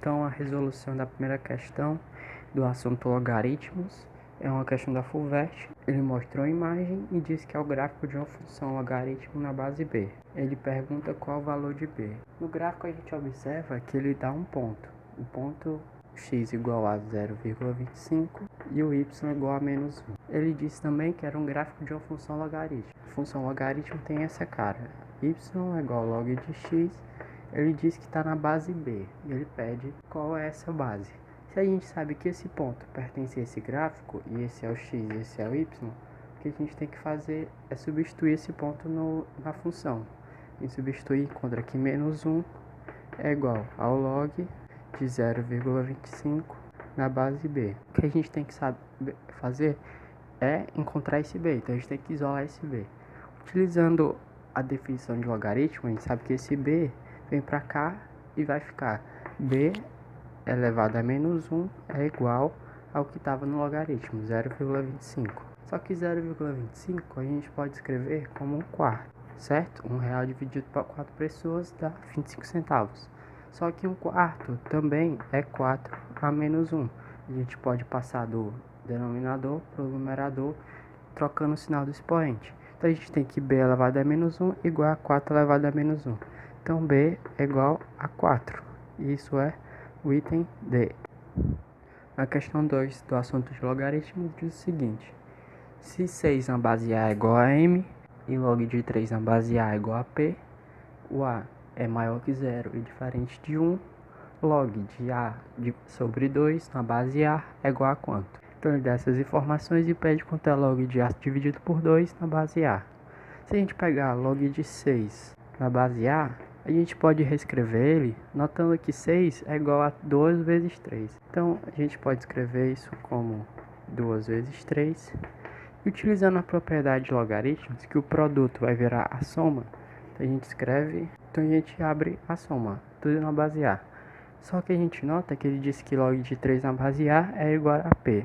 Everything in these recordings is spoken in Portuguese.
Então, a resolução da primeira questão do assunto logaritmos é uma questão da Fulvert. Ele mostrou a imagem e diz que é o gráfico de uma função logaritmo na base b. Ele pergunta qual o valor de b. No gráfico a gente observa que ele dá um ponto. O ponto x igual a 0,25 e o y igual a menos 1. Ele disse também que era um gráfico de uma função logaritmo. A função logaritmo tem essa cara. Y é igual a log de x. Ele diz que está na base b e ele pede qual é essa base. Se a gente sabe que esse ponto pertence a esse gráfico e esse é o x e esse é o y, o que a gente tem que fazer é substituir esse ponto na função. A gente substituir, encontra que menos 1 é igual ao log de 0,25 na base b. O que a gente tem que fazer é encontrar esse b, então a gente tem que isolar esse b. Utilizando a definição de logaritmo, a gente sabe que esse b vem para cá e vai ficar b elevado a menos 1 é igual ao que estava no logaritmo, 0,25. Só que 0,25 a gente pode escrever como um quarto, certo? R$1 dividido por 4 pessoas dá 25 centavos. Só que um quarto também é 4 a menos 1. A gente pode passar do denominador para o numerador trocando o sinal do expoente. Então a gente tem que b elevado a menos 1 igual a 4 elevado a menos 1. Então b é igual a 4. Isso é o item D. A questão 2 do assunto de logaritmos diz o seguinte: se 6 na base A é igual a M e log de 3 na base A é igual a P, o A é maior que 0 e diferente de 1, log de A sobre 2 na base A é igual a quanto? Então ele dá essas informações e pede quanto é log de A dividido por 2 na base A. Se a gente pegar log de 6 na base A, a gente pode reescrever ele notando que 6 é igual a 2 vezes 3. Então a gente pode escrever isso como 2 vezes 3. E utilizando a propriedade de logaritmos, que o produto vai virar a soma, então a gente escreve, então a gente abre a soma, tudo na base A. Só que a gente nota que ele disse que log de 3 na base A é igual a P.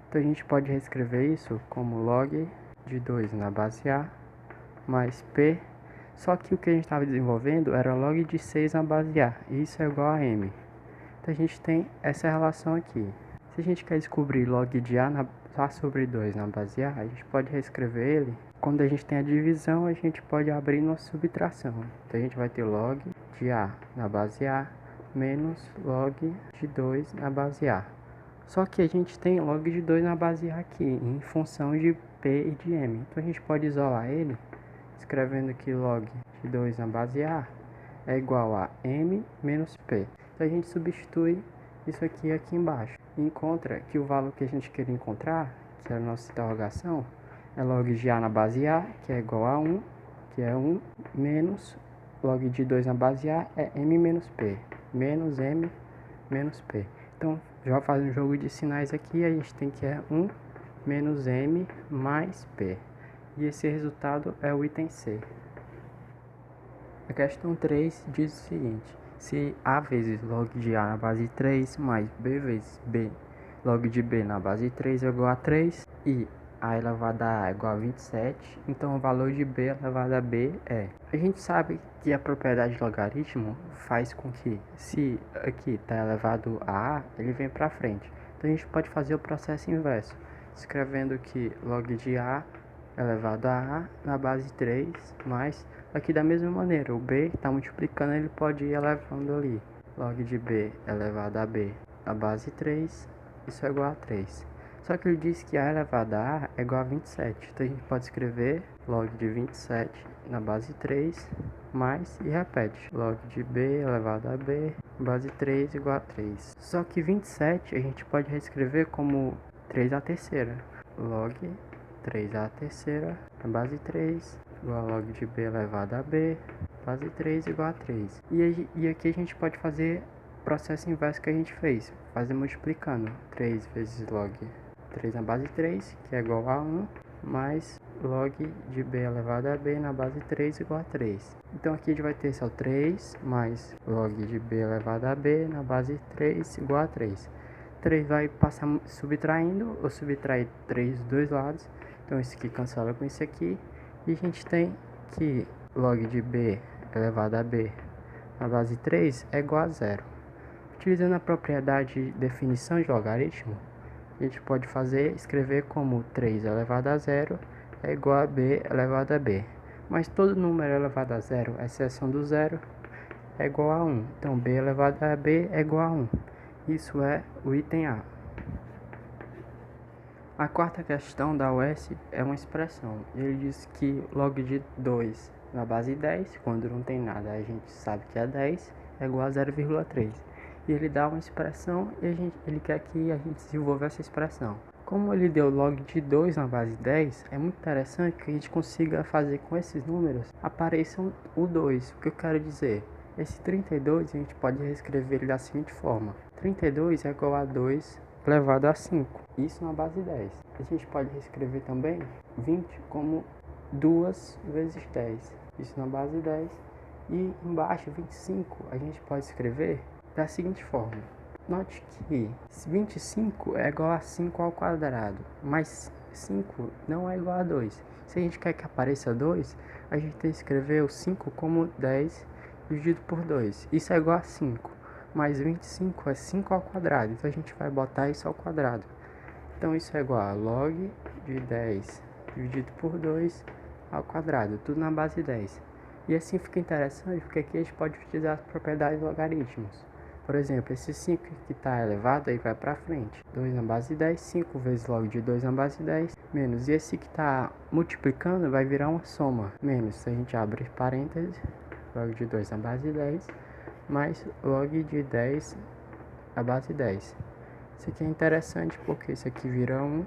Então a gente pode reescrever isso como log de 2 na base A mais P. Só que o que a gente estava desenvolvendo era log de 6 na base A, e isso é igual a M. Então a gente tem essa relação aqui. Se a gente quer descobrir log de A sobre 2 na base A, a gente pode reescrever ele. Quando a gente tem a divisão, a gente pode abrir nossa subtração. Então a gente vai ter log de A na base A menos log de 2 na base A. Só que a gente tem log de 2 na base A aqui, em função de P e de M. Então a gente pode isolar ele escrevendo que log de 2 na base A é igual a M menos P. Então a gente substitui isso aqui embaixo. E encontra que o valor que a gente queria encontrar, que é a nossa interrogação, é log de A na base A, que é igual a 1, que é 1, menos log de 2 na base A é M menos P, menos M menos P. Então, já faz um jogo de sinais aqui, a gente tem que é 1 menos M mais P. E esse resultado é o item C. A questão 3 diz o seguinte: se A vezes log de A na base 3 mais B vezes B log de B na base 3 é igual a 3 e A elevado a A é igual a 27, então o valor de B elevado a B é... A gente sabe que a propriedade de logaritmo faz com que, se aqui está elevado a A, ele vem para frente. Então a gente pode fazer o processo inverso, escrevendo que log de A elevado a A na base 3, mas aqui da mesma maneira, o B está multiplicando, ele pode ir elevando ali. Log de B elevado a B na base 3, isso é igual a 3. Só que ele diz que A elevado a A é igual a 27, então a gente pode escrever log de 27 na base 3, mais, e repete, log de B elevado a B, base 3 igual a 3. Só que 27 a gente pode reescrever como 3 à terceira, log 3 à terceira, base 3, igual a log de B elevado a B, base 3 igual a 3. E aqui a gente pode fazer o processo inverso que a gente fez, fazer multiplicando 3 vezes log 3 na base 3, que é igual a 1, mais log de B elevado a B na base 3 igual a 3. Então aqui a gente vai ter só 3 mais log de B elevado a B na base 3 igual a 3. 3 vai passar subtraindo, ou subtrair 3 dos dois lados. Então isso aqui cancela com isso aqui. E a gente tem que log de B elevado a B na base 3 é igual a 0. Utilizando a propriedade de definição de logaritmo, a gente pode escrever como 3 elevado a zero é igual a b elevado a b. Mas todo número elevado a zero, à exceção do zero, é igual a 1. Então, b elevado a b é igual a 1. Isso é o item A. A quarta questão da UES é uma expressão. Ele diz que log de 2 na base 10, quando não tem nada, a gente sabe que é 10, é igual a 0,3. E ele dá uma expressão e ele quer que a gente desenvolva essa expressão. Como ele deu log de 2 na base 10, é muito interessante que a gente consiga fazer com esses números apareçam o 2. O que eu quero dizer? Esse 32 a gente pode reescrever ele da seguinte forma. 32 é igual a 2 elevado a 5. Isso na base 10. A gente pode reescrever também 20 como 2 vezes 10. Isso na base 10. E embaixo 25 a gente pode escrever da seguinte forma. Note que 25 é igual a 5 ao quadrado, mas 5 não é igual a 2. Se a gente quer que apareça 2, a gente tem que escrever o 5 como 10 dividido por 2. Isso é igual a 5, mas 25 é 5 ao quadrado, então a gente vai botar isso ao quadrado. Então isso é igual a log de 10 dividido por 2 ao quadrado, tudo na base 10. E assim fica interessante, porque aqui a gente pode utilizar as propriedades de logaritmos. Por exemplo, esse 5 que está elevado, aí vai para frente. 2 na base 10, 5 vezes log de 2 na base 10, menos. E esse que está multiplicando vai virar uma soma. Menos, se a gente abre parênteses, log de 2 na base 10, mais log de 10 na base 10. Isso aqui é interessante porque isso aqui vira 1.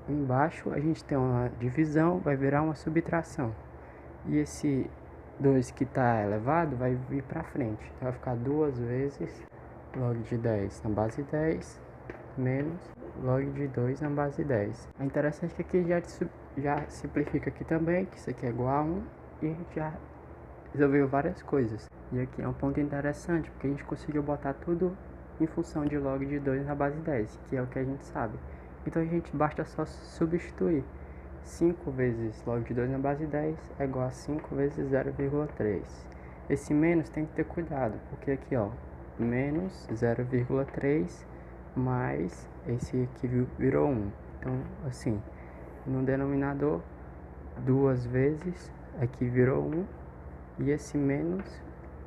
Embaixo a gente tem uma divisão, vai virar uma subtração. E esse 2 que está elevado vai vir para frente. Então vai ficar 2 vezes log de 10 na base 10 menos log de 2 na base 10. É interessante que aqui já simplifica aqui também, que isso aqui é igual a 1 e a gente já resolveu várias coisas. E aqui é um ponto interessante, porque a gente conseguiu botar tudo em função de log de 2 na base 10, que é o que a gente sabe. Então a gente basta só substituir. 5 vezes log de 2 na base 10 é igual a 5 vezes 0,3. Esse menos tem que ter cuidado, porque aqui ó, menos 0,3 mais esse aqui virou 1. Então assim, no denominador 2 vezes aqui virou 1 e esse menos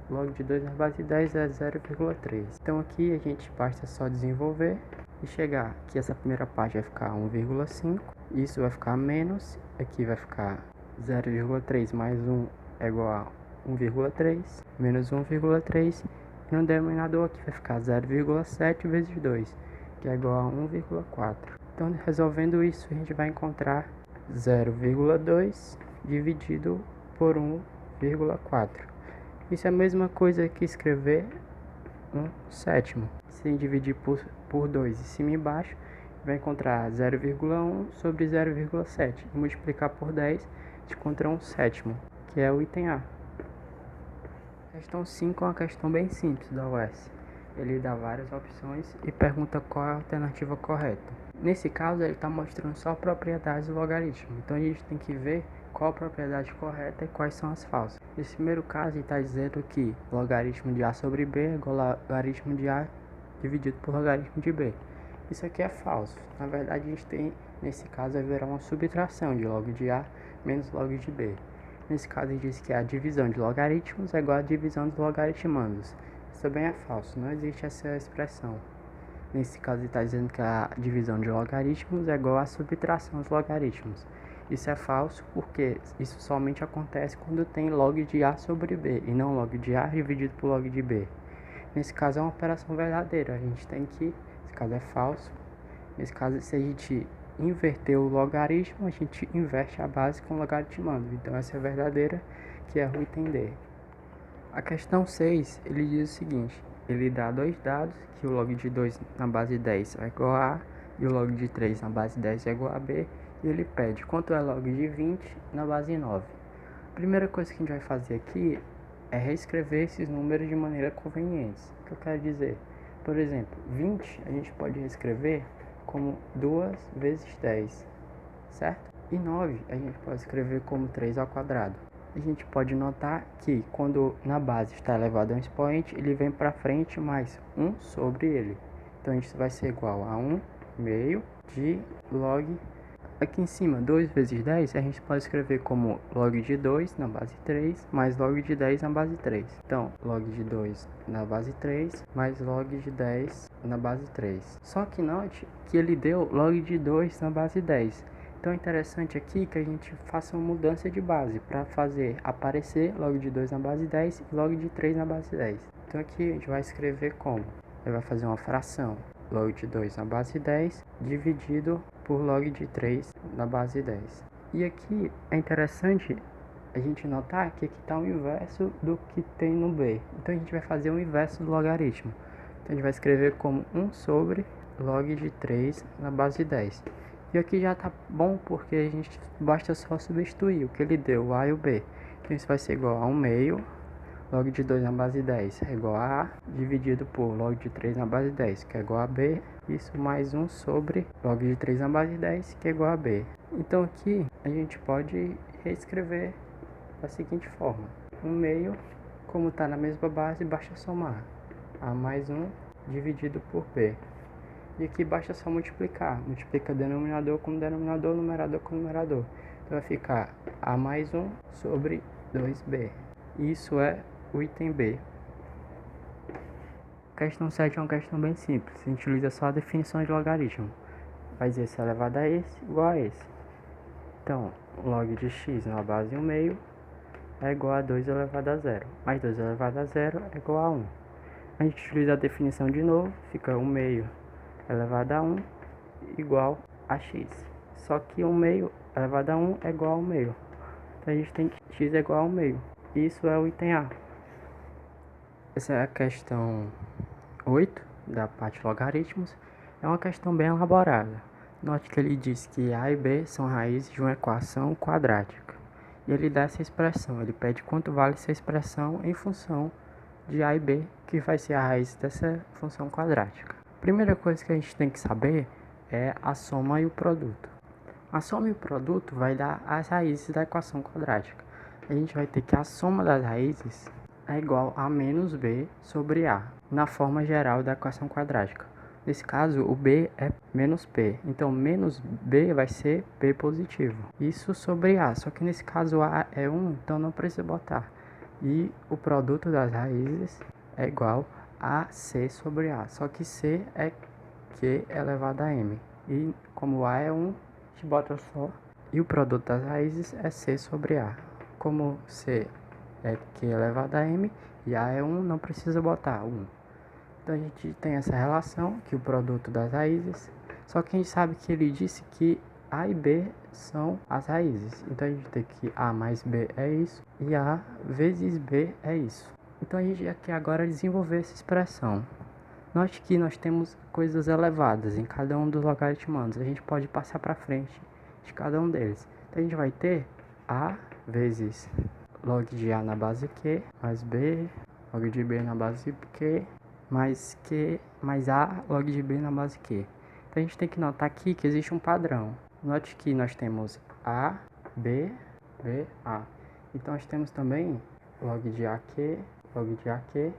log de 2 na base 10 é 0,3. Então aqui a gente basta só desenvolver e chegar que essa primeira parte vai ficar 1,5, isso vai ficar menos, aqui vai ficar 0,3 mais 1 é igual a 1,3, menos 1,3, e no denominador aqui vai ficar 0,7 vezes 2, que é igual a 1,4. Então resolvendo isso a gente vai encontrar 0,2 dividido por 1,4. Isso é a mesma coisa que escrever 1/7. Se dividir por 2 em cima e embaixo, vai encontrar 0,1 sobre 0,7. E multiplicar por 10, a gente encontra 1/7, que é o item A. Questão 5 é uma questão bem simples da UES. Ele dá várias opções e pergunta qual é a alternativa correta. Nesse caso, ele está mostrando só propriedades do logaritmo. Então a gente tem que ver qual a propriedade correta e quais são as falsas. Nesse primeiro caso, ele está dizendo que logaritmo de A sobre B é igual a logaritmo de A dividido por logaritmo de B. Isso aqui é falso. Na verdade, a gente tem, nesse caso, vai virar uma subtração de log de A menos log de B. Nesse caso, ele diz que a divisão de logaritmos é igual a divisão dos logaritmandos. Isso também é falso, não existe essa expressão. Nesse caso, ele está dizendo que a divisão de logaritmos é igual a subtração dos logaritmos. Isso é falso porque isso somente acontece quando tem log de A sobre B e não log de A dividido por log de B. Nesse caso é uma operação verdadeira, a gente tem que, esse caso é falso. Nesse caso, se a gente inverter o logaritmo, a gente inverte a base com o logaritmando. Então essa é verdadeira, que é o item D. A questão 6, ele diz o seguinte, ele dá dois dados, que o log de 2 na base 10 é igual a A e o log de 3 na base 10 é igual a B. E ele pede quanto é log de 20 na base 9. A primeira coisa que a gente vai fazer aqui é reescrever esses números de maneira conveniente. O que eu quero dizer? Por exemplo, 20 a gente pode reescrever como 2 vezes 10, certo? E 9 a gente pode escrever como 3 ao quadrado. a gente pode notar que quando na base está elevado a um expoente, ele vem para frente mais 1 sobre ele. Então isso vai ser igual a 1 meio de log. Aqui em cima, 2 vezes 10, a gente pode escrever como log de 2 na base 3, mais log de 10 na base 3. Então, log de 2 na base 3, mais log de 10 na base 3. Só que note que ele deu log de 2 na base 10. Então, é interessante aqui que a gente faça uma mudança de base para fazer aparecer log de 2 na base 10 e log de 3 na base 10. Então, aqui a gente vai escrever como? Ele vai fazer uma fração. Log de 2 na base 10 dividido por log de 3 na base 10. E aqui é interessante a gente notar que aqui está o inverso do que tem no B. Então a gente vai fazer o inverso do logaritmo. Então a gente vai escrever como 1 sobre log de 3 na base 10. E aqui já está bom porque a gente basta só substituir o que ele deu, o A e o B. Então isso vai ser igual a 1 meio. Log de 2 na base 10 é igual a A, dividido por log de 3 na base 10, que é igual a B. Isso mais 1 sobre log de 3 na base 10, que é igual a B. Então aqui a gente pode reescrever da seguinte forma. 1 meio, como está na mesma base, basta somar. A mais 1 dividido por B. E aqui basta só multiplicar. Multiplica denominador com denominador, numerador com numerador. Então vai ficar A mais 1 sobre 2B. Isso é o item B. Questão 7 é uma questão bem simples. A gente utiliza só a definição de logaritmo. Vai dizer se elevado a esse igual a esse. Então, log de x na base 1 meio é igual a 2 elevado a 0. Mais 2 elevado a 0 é igual a 1. A gente utiliza a definição de novo. Fica 1 meio elevado a 1 igual a x. Só que 1 meio elevado a 1 é igual a 1 meio. Então a gente tem que x é igual a 1 meio. Isso é o item A. Essa é a questão 8 da parte logaritmos. É uma questão bem elaborada. Note que ele diz que A e B são raízes de uma equação quadrática. E ele dá essa expressão. Ele pede quanto vale essa expressão em função de A e B, que vai ser a raiz dessa função quadrática. Primeira coisa que a gente tem que saber é a soma e o produto. A soma e o produto vai dar as raízes da equação quadrática. A gente vai ter que a soma das raízes é igual a menos b sobre a, na forma geral da equação quadrática. Nesse caso, o b é menos p, então menos b vai ser p positivo. Isso sobre a, só que nesse caso a é 1, então não precisa botar. E o produto das raízes é igual a c sobre a, só que c é q elevado a m. E como a é 1, a gente bota só. E o produto das raízes é c sobre a. Como c é q elevado a m e a é 1, não precisa botar 1. Então a gente tem essa relação, que o produto das raízes, só que a gente sabe que ele disse que a e b são as raízes. Então a gente tem que a mais b é isso e a vezes b é isso. Então a gente quer agora desenvolver essa expressão. Note que nós temos coisas elevadas em cada um dos logaritmandos. A gente pode passar para frente de cada um deles. Então a gente vai ter a vezes log de a na base q, mais b, log de b na base q, mais q, mais a, log de b na base q. Então a gente tem que notar aqui que existe um padrão. Note que nós temos a, b, b, a. Então nós temos também log de aq, log de aq,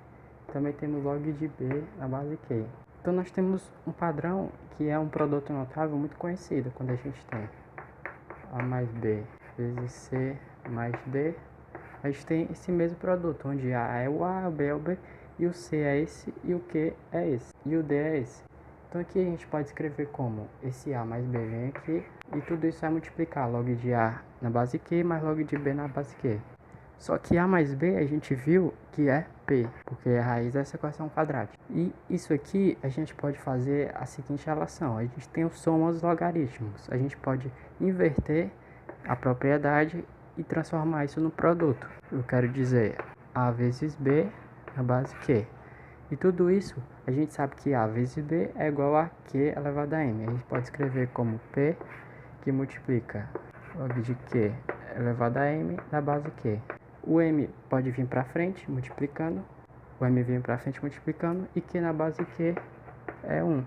também temos log de b na base q. Então nós temos um padrão que é um produto notável muito conhecido quando a gente tem a mais b vezes c mais d. A gente tem esse mesmo produto, onde A é o A, o B é o B, e o C é esse, e o Q é esse, e o D é esse. Então aqui a gente pode escrever como esse A mais B vem aqui, e tudo isso vai multiplicar log de A na base Q, mais log de B na base Q. Só que A mais B a gente viu que é P, porque é a raiz dessa equação quadrática. E isso aqui a gente pode fazer a seguinte relação, a gente tem o soma dos logaritmos, a gente pode inverter a propriedade e transformar isso no produto. Eu quero dizer A vezes B na base Q. E tudo isso, a gente sabe que A vezes B é igual a Q elevado a M. A gente pode escrever como P, que multiplica log de Q elevado a M na base Q. O M pode vir para frente, multiplicando. O M vem para frente, multiplicando. E Q na base Q é 1.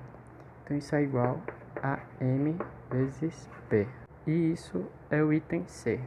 Então isso é igual a M vezes P. E isso é o item C.